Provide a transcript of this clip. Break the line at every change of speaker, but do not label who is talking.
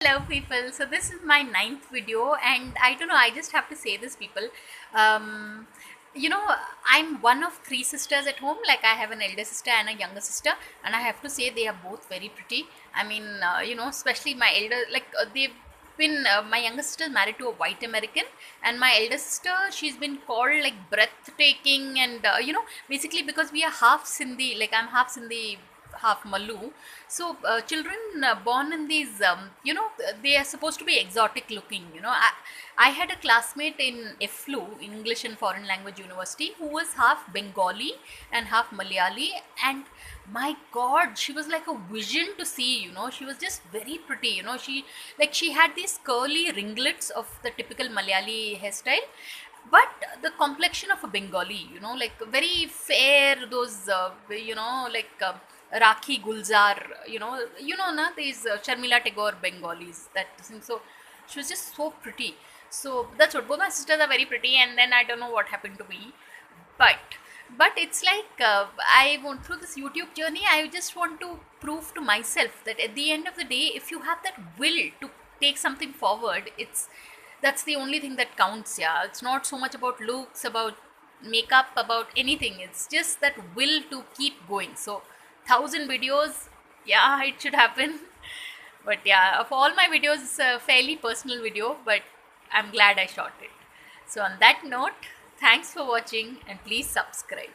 Hello people, so this is my ninth video and I don't know, I just have to say this people. um, you know, I'm one of three sisters at home. Like I have an elder sister and a younger sister, and I have to say they are both very pretty. I mean, especially my elder, they've been my younger sister is married to a white American, and my elder sister, she's been called like breathtaking. And basically because we are half Sindhi, like I'm half Sindhi, half Malu. So children born in these, they are supposed to be exotic looking. I had a classmate in FLU, English and Foreign Language University, who was half Bengali and half Malayali. And my God, she was like a vision to see. She was just very pretty. She had these curly ringlets of the typical Malayali hairstyle, but the complexion of a Bengali, like very fair, those, Rakhi Gulzar, na, these Sharmila Tagore Bengalis that sing. So she was just so pretty. So that's what, both my sisters are very pretty, and then I don't know what happened to me, but it's like, I went through this YouTube journey. I just want to prove to myself that at the end of the day, if you have that will to take something forward, that's the only thing that counts. Yeah, it's not so much about looks, about makeup, about anything. It's just that will to keep going. So 1,000 videos, yeah, it should happen. But yeah, of all my videos, it's a fairly personal video, but I'm glad I shot it. So on that note, thanks for watching and please subscribe.